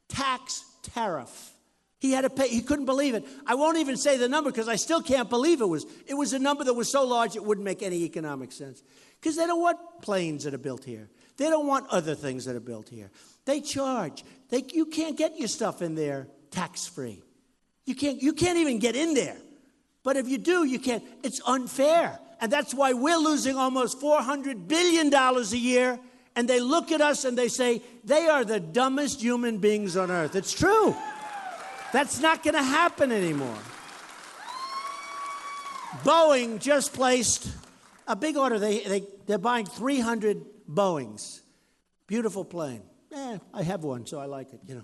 tax tariff. He had to pay. He couldn't believe it. I won't even say the number because I still can't believe it was a number that was so large it wouldn't make any economic sense. Because they don't want planes that are built here. They don't want other things that are built here. They charge. You can't get your stuff in there tax-free. You can't even get in there. But if you do, you can't. It's unfair. And that's why we're losing almost $400 billion a year. And they look at us and they say, they are the dumbest human beings on earth. It's true. That's not going to happen anymore. Boeing just placed a big order. They're buying 300 Boeings. Beautiful plane. I have one, so I like it, you know.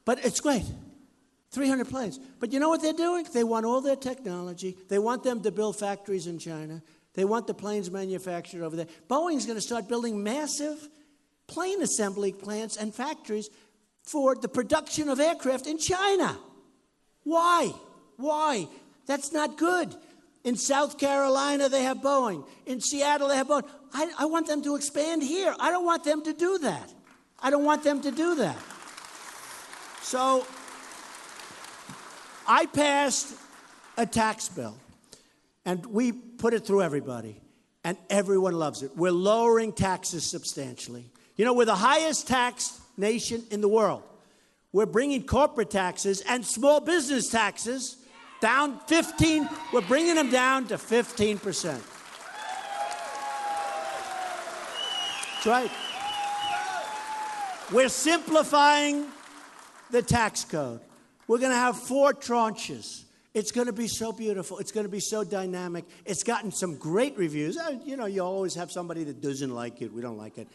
But it's great. 300 planes. But you know what they're doing? They want all their technology. They want them to build factories in China. They want the planes manufactured over there. Boeing's going to start building massive plane assembly plants and factories for the production of aircraft in China. Why? Why? That's not good. In South Carolina, they have Boeing. In Seattle, they have Boeing. I want them to expand here. I don't want them to do that. I don't want them to do that. So I passed a tax bill, and we put it through everybody, and everyone loves it. We're lowering taxes substantially. You know, we're the highest taxed nation in the world. We're bringing corporate taxes and small business taxes down 15. We're bringing them down to 15%. That's right. We're simplifying the tax code. We're going to have 4 tranches. It's going to be so beautiful. It's going to be so dynamic. It's gotten some great reviews. You know, you always have somebody that doesn't like it. We don't like it.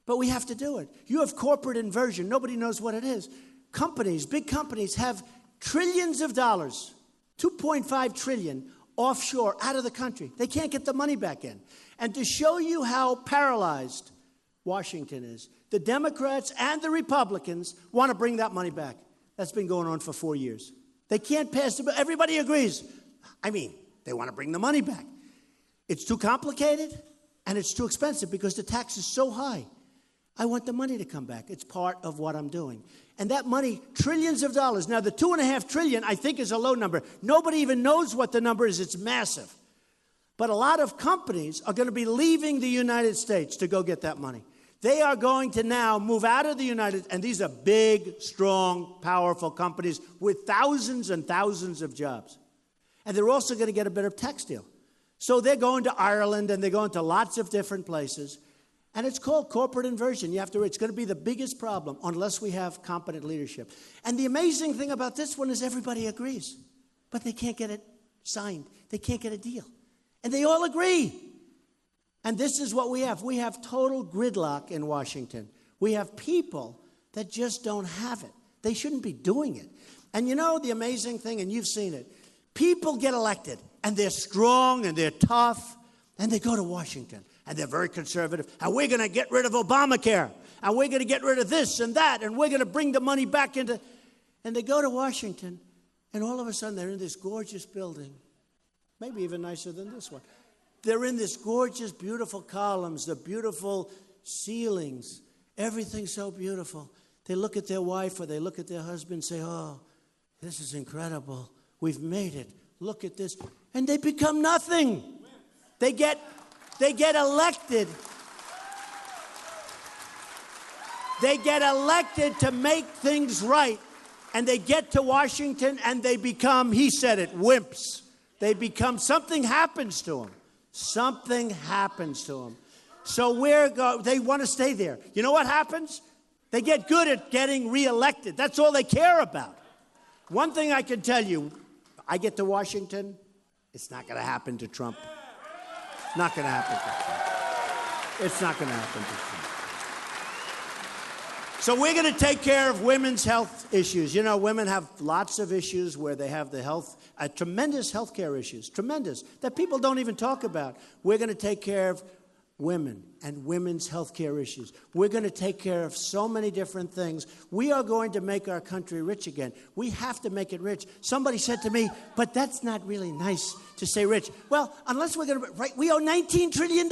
But we have to do it. You have corporate inversion. Nobody knows what it is. Companies, big companies, have trillions of dollars, 2.5 trillion offshore out of the country. They can't get the money back in. And to show you how paralyzed Washington is, the Democrats and the Republicans want to bring that money back. That's been going on for 4 years. They can't pass the bill. Everybody agrees. I mean, they want to bring the money back. It's too complicated and it's too expensive because the tax is so high. I want the money to come back. It's part of what I'm doing. And that money, trillions of dollars. Now, the $2.5 trillion, I think, is a low number. Nobody even knows what the number is. It's massive. But a lot of companies are going to be leaving the United States to go get that money. They are going to now move out of the United States, and these are big, strong, powerful companies with thousands and thousands of jobs. And they're also going to get a better tax deal. So they're going to Ireland, and they're going to lots of different places. And it's called corporate inversion. It's going to be the biggest problem unless we have competent leadership. And the amazing thing about this one is everybody agrees, but they can't get it signed. They can't get a deal. And they all agree. And this is what we have. We have total gridlock in Washington. We have people that just don't have it. They shouldn't be doing it. And you know the amazing thing, and you've seen it, people get elected, and they're strong, and they're tough, and they go to Washington, and they're very conservative, and we're going to get rid of Obamacare, and we're going to get rid of this and that, and we're going to bring the money back into... And they go to Washington, and all of a sudden they're in this gorgeous building, maybe even nicer than this one. They're in this gorgeous, beautiful columns, the beautiful ceilings, everything's so beautiful. They look at their wife or they look at their husband and say, oh, this is incredible. We've made it. Look at this. And they become nothing. They get elected. They get elected to make things right. And they get to Washington and they become, he said it, wimps. They become, something happens to them. Something happens to them. So they want to stay there. You know what happens? They get good at getting reelected. That's all they care about. One thing I can tell you, I get to Washington, it's not going to happen to Trump. It's not going to happen to Trump. It's not going to happen to Trump. So we're going to take care of women's health issues. You know, women have lots of issues where they have the tremendous health care issues, tremendous, that people don't even talk about. We're going to take care of women and women's health care issues. We're going to take care of so many different things. We are going to make our country rich again. We have to make it rich. Somebody said to me, but that's not really nice to say rich. Well, unless we're going to, right, we owe $19 trillion.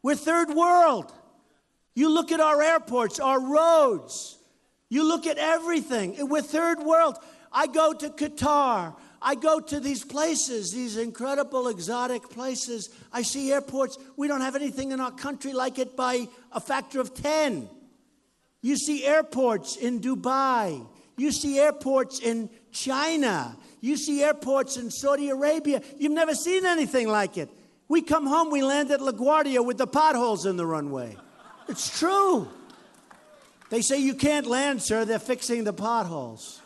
We're third world. You look at our airports, our roads. You look at everything. We're third world. I go to Qatar. I go to these places, these incredible exotic places. I see airports. We don't have anything in our country like it by a factor of 10. You see airports in Dubai. You see airports in China. You see airports in Saudi Arabia. You've never seen anything like it. We come home, we land at LaGuardia with the potholes in the runway. It's true. They say you can't land, sir. They're fixing the potholes.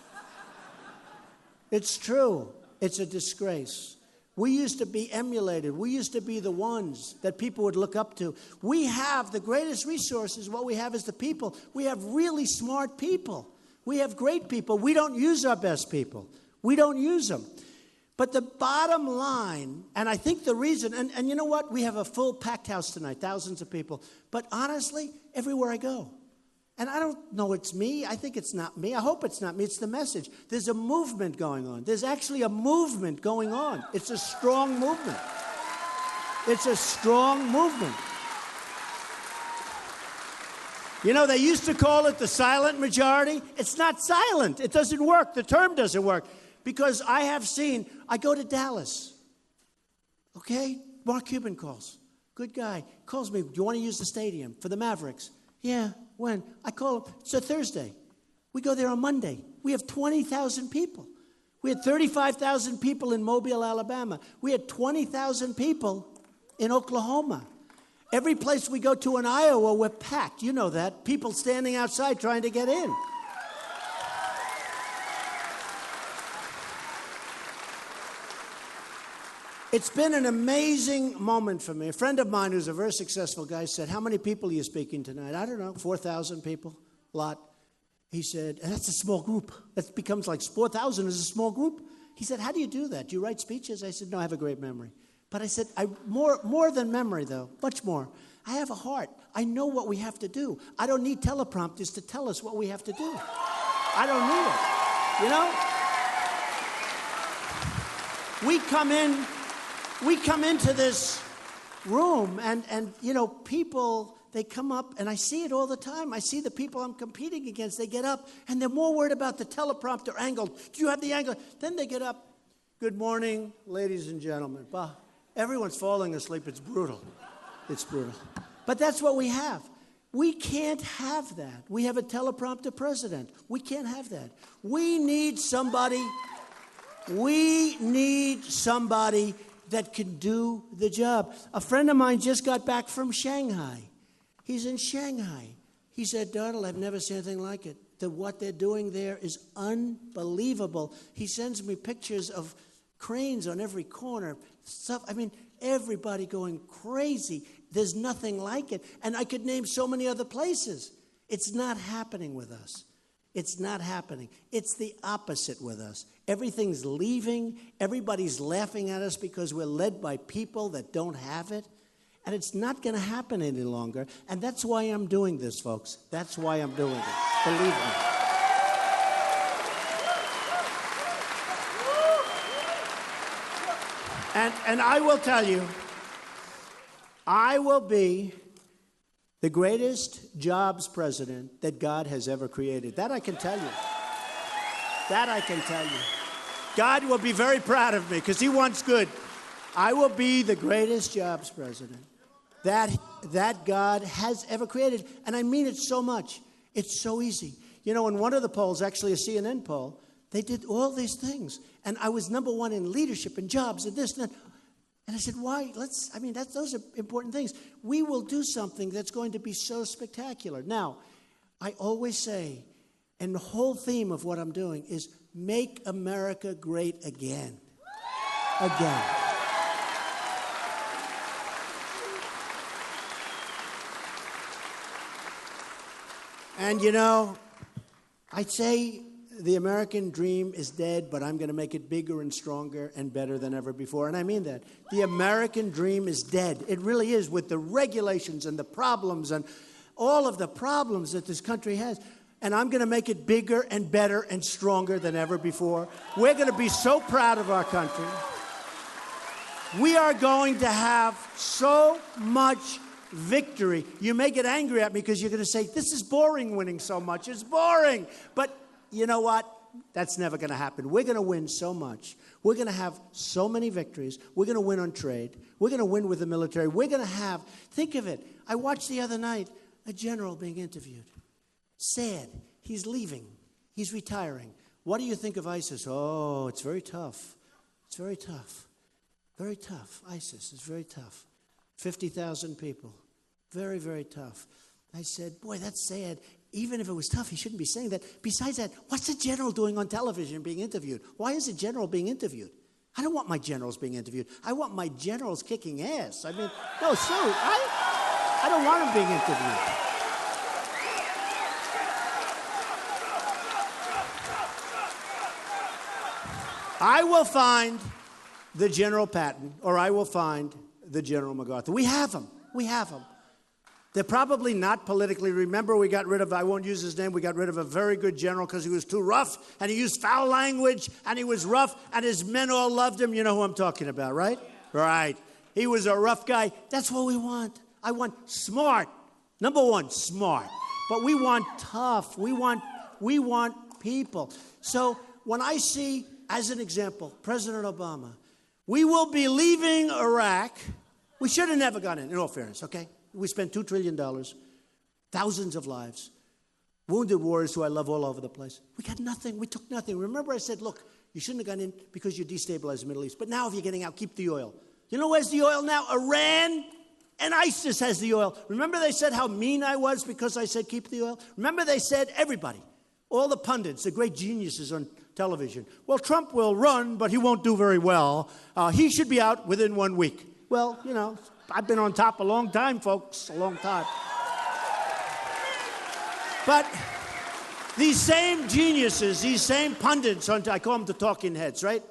It's true. It's a disgrace. We used to be emulated. We used to be the ones that people would look up to. We have the greatest resources. What we have is the people. We have really smart people. We have great people. We don't use our best people. We don't use them. But the bottom line, and I think the reason, and you know what? We have a full packed house tonight, thousands of people. But honestly, everywhere I go, and I don't know it's me. I think it's not me. I hope it's not me. It's the message. There's a movement going on. There's actually a movement going on. It's a strong movement. It's a strong movement. You know, they used to call it the silent majority. It's not silent. It doesn't work. The term doesn't work. Because I go to Dallas. Okay? Mark Cuban calls. Good guy. Calls me, do you want to use the stadium for the Mavericks? Yeah. When? I call him. It's a Thursday. We go there on Monday. We have 20,000 people. We had 35,000 people in Mobile, Alabama. We had 20,000 people in Oklahoma. Every place we go to in Iowa, we're packed. You know that. People standing outside trying to get in. It's been an amazing moment for me. A friend of mine who's a very successful guy said, how many people are you speaking tonight? I don't know, 4,000 people, a lot. He said, and that's a small group. That becomes like 4,000 is a small group. He said, how do you do that? Do you write speeches? I said, no, I have a great memory. But I said, more than memory, though, much more. I have a heart. I know what we have to do. I don't need teleprompters to tell us what we have to do. I don't need it. You know? We come into this room and you know, people, they come up, and I see it all the time. I see the people I'm competing against. They get up, and they're more worried about the teleprompter angle. Do you have the angle? Then they get up. Good morning, ladies and gentlemen. Bah, everyone's falling asleep. It's brutal. It's brutal. But that's what we have. We can't have that. We have a teleprompter president. We can't have that. We need somebody that can do the job. A friend of mine just got back from Shanghai. He's in Shanghai. He said, Donald, I've never seen anything like it. What they're doing there is unbelievable. He sends me pictures of cranes on every corner. Stuff. I mean, everybody going crazy. There's nothing like it. And I could name so many other places. It's not happening with us. It's not happening. It's the opposite with us. Everything's leaving. Everybody's laughing at us because we're led by people that don't have it. And it's not going to happen any longer. And that's why I'm doing this, folks. That's why I'm doing it. Believe me. And I will tell you, I will be the greatest jobs president that God has ever created. That I can tell you. That I can tell you. God will be very proud of me because he wants good. I will be the greatest jobs president that God has ever created. And I mean it so much. It's so easy. You know, in one of the polls, actually a CNN poll, they did all these things. And I was number one in leadership and jobs and this and that. And I said, why? Those are important things. We will do something that's going to be so spectacular. Now, I always say, and the whole theme of what I'm doing is make America great again. Again. And you know, I'd say the American dream is dead, but I'm going to make it bigger and stronger and better than ever before. And I mean that. The American dream is dead. It really is, with the regulations and the problems and all of the problems that this country has. And I'm going to make it bigger and better and stronger than ever before. We're going to be so proud of our country. We are going to have so much victory. You may get angry at me because you're going to say, this is boring winning so much. It's boring. But you know what? That's never going to happen. We're going to win so much. We're going to have so many victories. We're going to win on trade. We're going to win with the military. We're going to have, think of it. I watched the other night a general being interviewed. Sad. He's leaving. He's retiring. What do you think of ISIS? Oh, it's very tough. It's very tough. Very tough. ISIS is very tough. 50,000 people. Very, very tough. I said, boy, that's sad. Even if it was tough, he shouldn't be saying that. Besides that, what's the general doing on television being interviewed? Why is the general being interviewed? I don't want my generals being interviewed. I want my generals kicking ass. I mean, no, sir, I don't want them being interviewed. I will find the General Patton, or I will find the General MacArthur. We have them. We have them. They're probably not politically. Remember, we got rid of, I won't use his name, we got rid of a very good general because he was too rough, and he used foul language, and he was rough, and his men all loved him. You know who I'm talking about, right? Right. He was a rough guy. That's what we want. I want smart. Number one, smart. But we want tough. We want people. So when I see, as an example, President Obama, we will be leaving Iraq. We should have never gone in all fairness, okay? We spent $2 trillion, thousands of lives, wounded warriors who I love all over the place. We got nothing. We took nothing. Remember I said, look, you shouldn't have gone in because you destabilized the Middle East. But now if you're getting out, keep the oil. You know where's the oil now? Iran and ISIS has the oil. Remember they said how mean I was because I said keep the oil? Remember they said, everybody, all the pundits, the great geniuses on television, well, Trump will run, but he won't do very well. He should be out within 1 week. Well, you know, I've been on top a long time, folks, a long time. But these same geniuses, these same pundits, I call them the talking heads, right?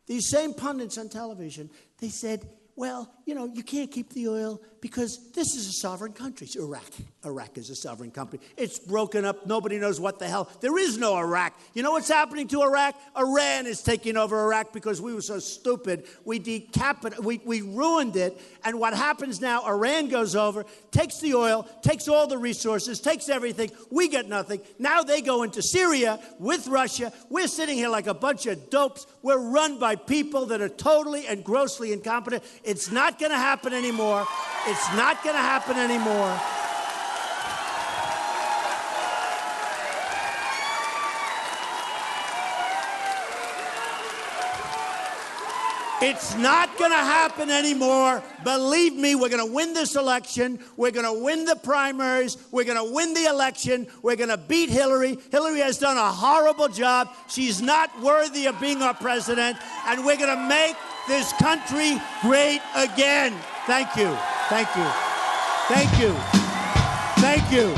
These same pundits on television, they said, well, you know, you can't keep the oil because this is a sovereign country. It's Iraq. Iraq is a sovereign country. It's broken up. Nobody knows what the hell. There is no Iraq. You know what's happening to Iraq? Iran is taking over Iraq because we were so stupid. We ruined it. And what happens now, Iran goes over, takes the oil, takes all the resources, takes everything. We get nothing. Now they go into Syria with Russia. We're sitting here like a bunch of dopes. We're run by people that are totally and grossly incompetent. It's not going to happen anymore. It's not going to happen anymore. It's not going to happen anymore. Believe me, we're going to win this election. We're going to win the primaries. We're going to win the election. We're going to beat Hillary. Hillary has done a horrible job. She's not worthy of being our president. And we're going to make this country great again. Thank you. Thank you. Thank you. Thank you.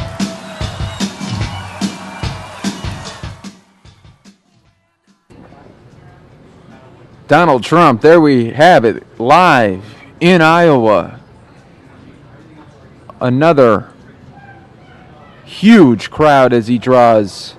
Donald Trump, there we have it, live in Iowa. Another huge crowd as he draws